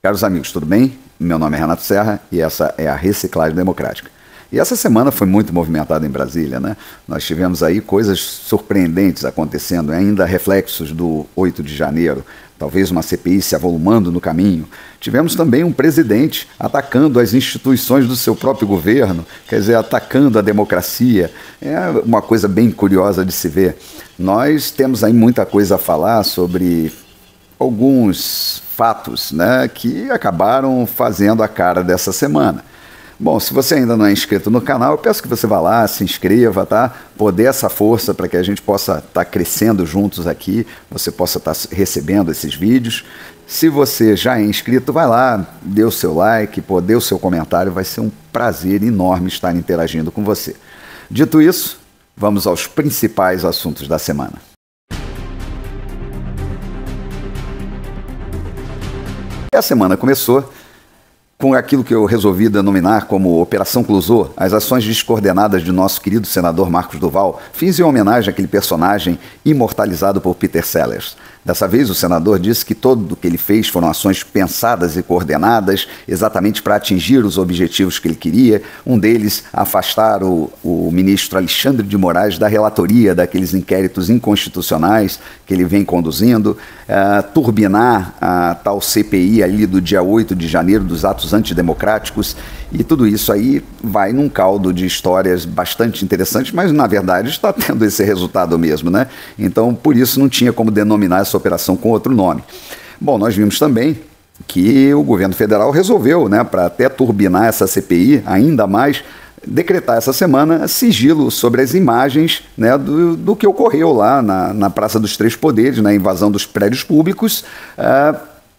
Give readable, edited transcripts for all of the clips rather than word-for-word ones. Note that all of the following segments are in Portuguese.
Caros amigos, tudo bem? Meu nome é Renato Serra e essa é a Reciclagem Democrática. E essa semana foi muito movimentada em Brasília, né? Nós tivemos aí coisas surpreendentes acontecendo, ainda reflexos do 8 de janeiro, talvez uma CPI se avolumando no caminho. Tivemos também um presidente atacando as instituições do seu próprio governo, quer dizer, atacando a democracia. É uma coisa bem curiosa de se ver. Nós temos aí muita coisa a falar sobre alguns fatos, né, que acabaram fazendo a cara dessa semana. Bom, se você ainda não é inscrito no canal, eu peço que você vá lá, se inscreva, tá? Por dê essa força para que a gente possa estar crescendo juntos aqui, você possa estar recebendo esses vídeos. Se você já é inscrito, vai lá, dê o seu like, dê o seu comentário, vai ser um prazer enorme estar interagindo com você. Dito isso, vamos aos principais assuntos da semana. A semana começou com aquilo que eu resolvi denominar como Operação Clouseau, as ações descoordenadas de nosso querido senador Marcos Duval. Fiz em homenagem àquele personagem imortalizado por Peter Sellers. Dessa vez, o senador disse que tudo o que ele fez foram ações pensadas e coordenadas exatamente para atingir os objetivos que ele queria. Um deles, afastar o ministro Alexandre de Moraes da relatoria daqueles inquéritos inconstitucionais que ele vem conduzindo, turbinar a tal CPI ali do dia 8 de janeiro, dos atos antidemocráticos, e tudo isso aí vai num caldo de histórias bastante interessantes, mas na verdade está tendo esse resultado mesmo, né? Então, por isso não tinha como denominar essa operação com outro nome. Bom, nós vimos também que o governo federal resolveu, né, para até turbinar essa CPI ainda mais, decretar essa semana sigilo sobre as imagens, né, do que ocorreu lá na Praça dos Três Poderes, na invasão dos prédios públicos,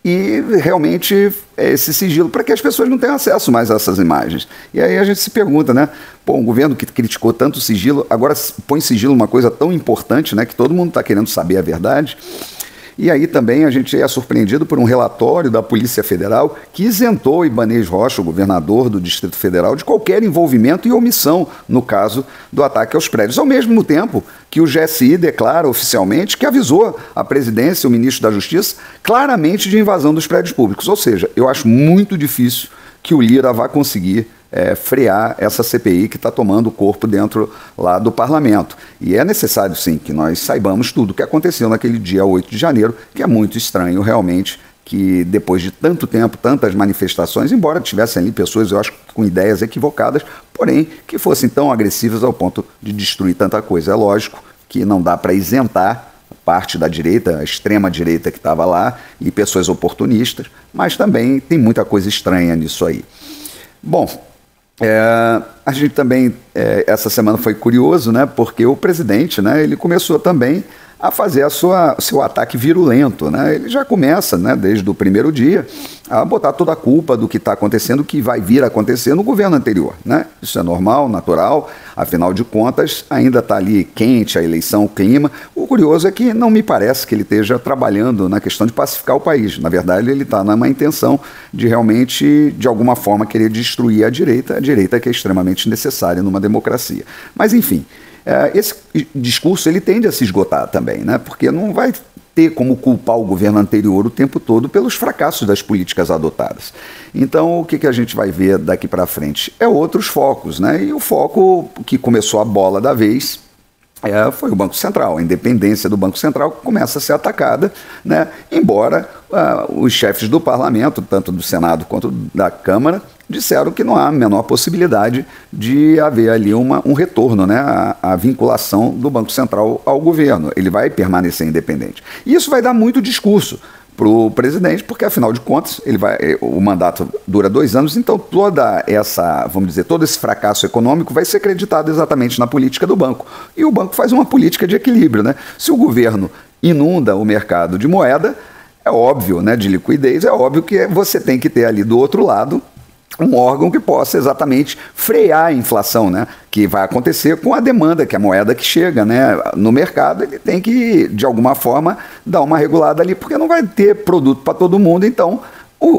e realmente esse sigilo, para que as pessoas não tenham acesso mais a essas imagens. E aí a gente se pergunta, né? Pô, um governo que criticou tanto o sigilo, agora põe sigilo uma coisa tão importante, né, que todo mundo está querendo saber a verdade. E aí também a gente é surpreendido por um relatório da Polícia Federal que isentou Ibanez Rocha, o governador do Distrito Federal, de qualquer envolvimento e omissão no caso do ataque aos prédios. Ao mesmo tempo que o GSI declara oficialmente que avisou a presidência, o ministro da Justiça, claramente de invasão dos prédios públicos. Ou seja, eu acho muito difícil que o Lira vá conseguir frear essa CPI que está tomando o corpo dentro lá do parlamento. E é necessário, sim, que nós saibamos tudo o que aconteceu naquele dia 8 de janeiro, que é muito estranho, realmente, que depois de tanto tempo, tantas manifestações, embora tivessem ali pessoas, eu acho, com ideias equivocadas, porém, que fossem tão agressivas ao ponto de destruir tanta coisa. É lógico que não dá para isentar parte da direita, a extrema-direita que estava lá, e pessoas oportunistas, mas também tem muita coisa estranha nisso aí. Bom, a gente também, essa semana foi curioso, né, porque o presidente, né, ele começou também a fazer seu ataque virulento, né? Ele já começa, né, desde o primeiro dia, a botar toda a culpa do que está acontecendo, que vai vir a acontecer no governo anterior, né? Isso é normal, natural, afinal de contas, ainda está ali quente a eleição, o clima. O curioso é que não me parece que ele esteja trabalhando na questão de pacificar o país. Na verdade, ele está numa intenção de realmente, de alguma forma, querer destruir a direita que é extremamente necessária numa democracia. Mas, enfim, esse discurso ele tende a se esgotar também, né? Porque não vai ter como culpar o governo anterior o tempo todo pelos fracassos das políticas adotadas. Então, o que a gente vai ver daqui para frente? É outros focos, né? E o foco que começou a bola da vez foi o Banco Central. A independência do Banco Central começa a ser atacada, né? Embora os chefes do parlamento, tanto do Senado quanto da Câmara, disseram que não há a menor possibilidade de haver ali um retorno, né, à vinculação do Banco Central ao governo. Ele vai permanecer independente. E isso vai dar muito discurso para o presidente, porque, afinal de contas, o mandato dura 2 anos, então toda essa, vamos dizer, todo esse fracasso econômico vai ser acreditado exatamente na política do banco. E o banco faz uma política de equilíbrio, né? Se o governo inunda o mercado de moeda, é óbvio, né, de liquidez, é óbvio que você tem que ter ali do outro lado um órgão que possa exatamente frear a inflação, né, que vai acontecer com a demanda, que é a moeda que chega, né, no mercado. Ele tem que, de alguma forma, dar uma regulada ali, porque não vai ter produto para todo mundo, então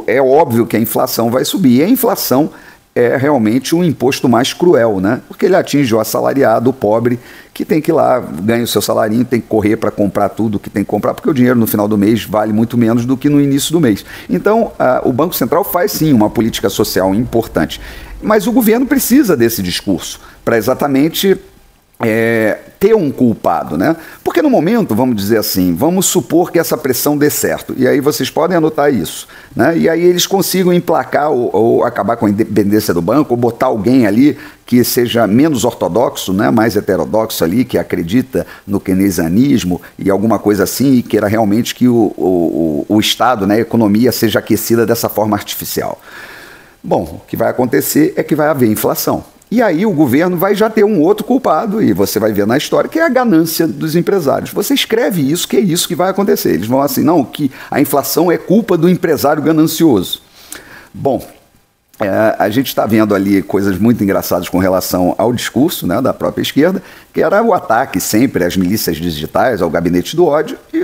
é óbvio que a inflação vai subir. E a inflação é realmente um imposto mais cruel, né? Porque ele atinge o assalariado, o pobre, que tem que ir lá, ganha o seu salarinho, tem que correr para comprar tudo que tem que comprar, porque o dinheiro no final do mês vale muito menos do que no início do mês. Então, o Banco Central faz sim uma política social importante, mas o governo precisa desse discurso para exatamente ter um culpado, né? Porque no momento, vamos dizer assim, vamos supor que essa pressão dê certo, e aí vocês podem anotar isso, né? E aí eles consigam emplacar ou acabar com a independência do banco, ou botar alguém ali que seja menos ortodoxo, né? Mais heterodoxo ali, que acredita no keynesianismo e alguma coisa assim, e queira realmente que o Estado, né, a economia seja aquecida dessa forma artificial. Bom, o que vai acontecer é que vai haver inflação. E aí o governo vai já ter um outro culpado, e você vai ver na história, que é a ganância dos empresários. Você escreve isso, que é isso que vai acontecer. Eles vão assim, não, que a inflação é culpa do empresário ganancioso. Bom, a gente está vendo ali coisas muito engraçadas com relação ao discurso, né, da própria esquerda, que era o ataque sempre às milícias digitais, ao gabinete do ódio, e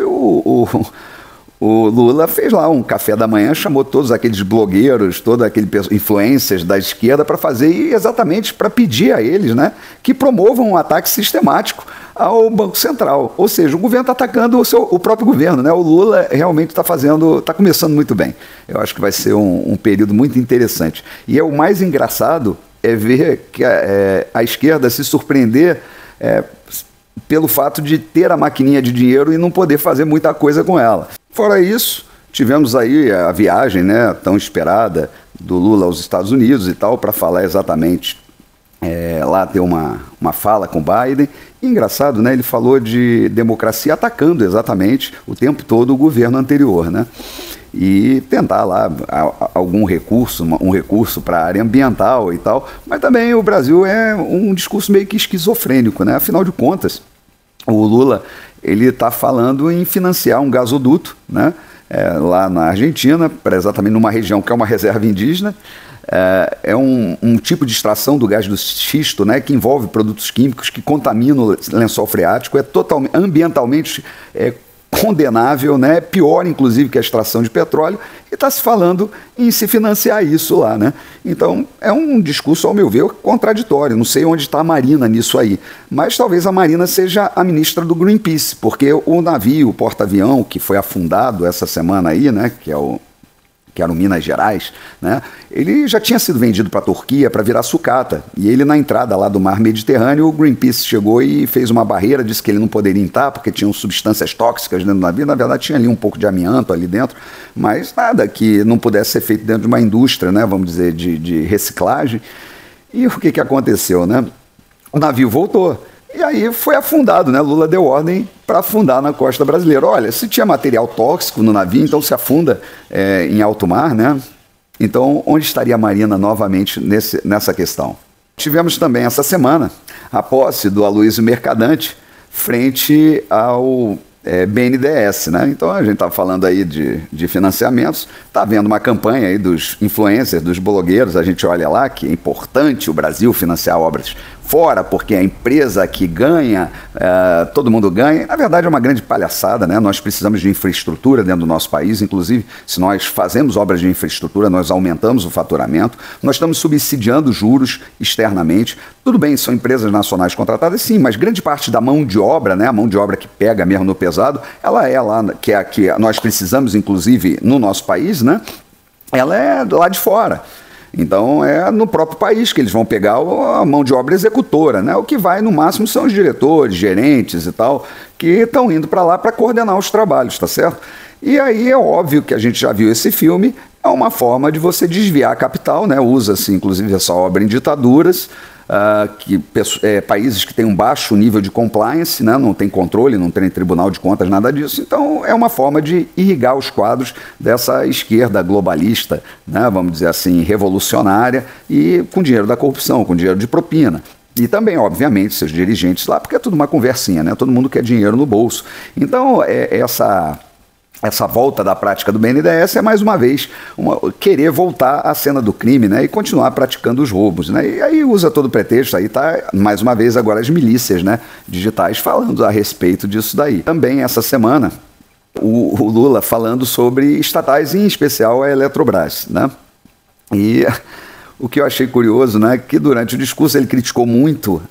o Lula fez lá um café da manhã, chamou todos aqueles blogueiros, todos aqueles influencers da esquerda para fazer, e exatamente para pedir a eles, né, que promovam um ataque sistemático ao Banco Central. Ou seja, o governo está atacando o próprio governo, né? O Lula realmente está começando muito bem. Eu acho que vai ser um período muito interessante. E o mais engraçado é ver que a esquerda se surpreender pelo fato de ter a maquininha de dinheiro e não poder fazer muita coisa com ela. Fora isso, tivemos aí a viagem, né, tão esperada do Lula aos Estados Unidos e tal, para falar exatamente, lá ter uma fala com Biden. E, engraçado, né, ele falou de democracia atacando exatamente o tempo todo o governo anterior, né? E tentar lá algum recurso, um recurso para a área ambiental e tal, mas também o Brasil é um discurso meio que esquizofrênico, né? Afinal de contas, o Lula, ele está falando em financiar um gasoduto, né, lá na Argentina, para exatamente numa região que é uma reserva indígena. É um tipo de extração do gás do xisto, né, que envolve produtos químicos que contaminam o lençol freático, é totalmente ambientalmente condenável, né? Pior inclusive que a extração de petróleo, e está se falando em se financiar isso lá, né? Então é um discurso, ao meu ver, contraditório. Não sei onde está a Marina nisso aí, mas talvez a Marina seja a ministra do Greenpeace, porque o navio, o porta-avião que foi afundado essa semana aí, né, que era o Minas Gerais, né? Ele já tinha sido vendido para a Turquia para virar sucata. E ele, na entrada lá do mar Mediterrâneo, o Greenpeace chegou e fez uma barreira, disse que ele não poderia entrar porque tinham substâncias tóxicas dentro do navio. Na verdade, tinha ali um pouco de amianto ali dentro, mas nada que não pudesse ser feito dentro de uma indústria, né, vamos dizer, de reciclagem. E o que aconteceu, né? O navio voltou. E aí foi afundado, né? Lula deu ordem para afundar na costa brasileira. Olha, se tinha material tóxico no navio, então se afunda em alto mar, né? Então, onde estaria a Marina novamente nessa questão? Tivemos também essa semana a posse do Aloysio Mercadante frente ao BNDES, né? Então a gente está falando aí de financiamentos, está havendo uma campanha aí dos influencers, dos blogueiros, a gente olha lá que é importante o Brasil financiar obras fora, porque a empresa que ganha, todo mundo ganha. Na verdade é uma grande palhaçada, né? Nós precisamos de infraestrutura dentro do nosso país, inclusive se nós fazemos obras de infraestrutura, nós aumentamos o faturamento, nós estamos subsidiando juros externamente. Tudo bem, são empresas nacionais contratadas, sim, mas grande parte da mão de obra, né, a mão de obra que pega mesmo no pesado, ela é lá, que nós precisamos, inclusive, no nosso país, né? Ela é lá de fora. Então é no próprio país que eles vão pegar a mão de obra executora, né? O que vai no máximo são os diretores, gerentes e tal, que estão indo para lá para coordenar os trabalhos, tá certo? E aí é óbvio que a gente já viu esse filme, é uma forma de você desviar a capital, né? Usa-se inclusive essa obra em ditaduras, países que têm um baixo nível de compliance, né? Não tem controle, não tem tribunal de contas, nada disso. Então é uma forma de irrigar os quadros dessa esquerda globalista, né? Vamos dizer assim, revolucionária, e com dinheiro da corrupção, com dinheiro de propina. E também, obviamente, seus dirigentes lá, porque é tudo uma conversinha, né? Todo mundo quer dinheiro no bolso. Então essa volta da prática do BNDES é, mais uma vez, querer voltar à cena do crime, né, e continuar praticando os roubos, né, e aí usa todo o pretexto, aí está, mais uma vez, agora as milícias, né, digitais falando a respeito disso daí. Também essa semana, o Lula falando sobre estatais, em especial a Eletrobras, né, e O que eu achei curioso, né, que durante o discurso ele criticou muito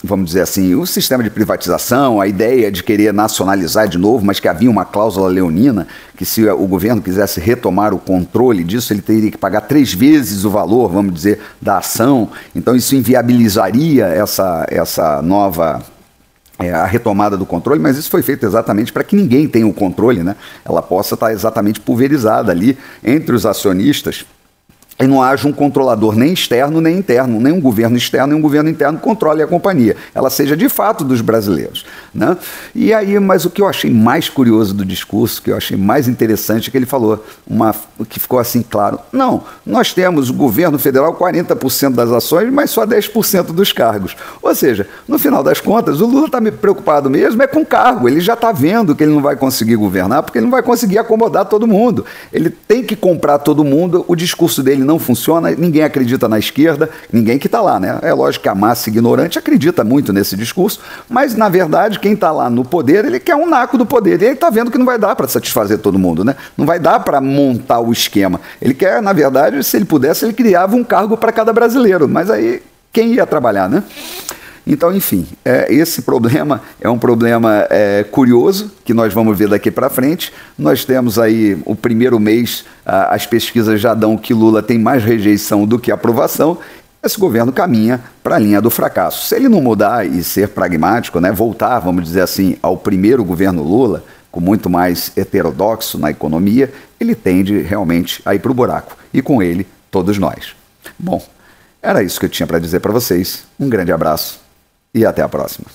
vamos dizer assim, o sistema de privatização, a ideia de querer nacionalizar de novo, mas que havia uma cláusula leonina, que se o governo quisesse retomar o controle disso, ele teria que pagar 3 vezes o valor, vamos dizer, da ação. Então isso inviabilizaria essa nova... a retomada do controle, mas isso foi feito exatamente para que ninguém tenha o controle, né? Ela possa estar exatamente pulverizada ali entre os acionistas e não haja um controlador nem externo nem interno, nem um governo externo nem um governo interno controle a companhia, ela seja de fato dos brasileiros, né? E aí, mas o que eu achei mais curioso do discurso, que eu achei mais interessante, é que ele falou, que ficou assim claro, não, nós temos o governo federal 40% das ações, mas só 10% dos cargos. Ou seja, no final das contas, o Lula está preocupado mesmo com cargo, ele já está vendo que ele não vai conseguir governar, porque ele não vai conseguir acomodar todo mundo, ele tem que comprar todo mundo, o discurso dele não funciona, ninguém acredita na esquerda, ninguém que está lá, né? É lógico que a massa ignorante acredita muito nesse discurso, mas na verdade quem está lá no poder, ele quer um naco do poder, e ele está vendo que não vai dar para satisfazer todo mundo, né? Não vai dar para montar o esquema. Ele quer, na verdade, se ele pudesse, ele criava um cargo para cada brasileiro, mas aí quem ia trabalhar, né? Então, enfim, esse problema é um problema curioso, que nós vamos ver daqui para frente. Nós temos aí o primeiro mês, as pesquisas já dão que Lula tem mais rejeição do que aprovação. Esse governo caminha para a linha do fracasso. Se ele não mudar e ser pragmático, né, voltar, vamos dizer assim, ao primeiro governo Lula, com muito mais heterodoxo na economia, ele tende realmente a ir para o buraco. E com ele, todos nós. Bom, era isso que eu tinha para dizer para vocês. Um grande abraço. E até a próxima.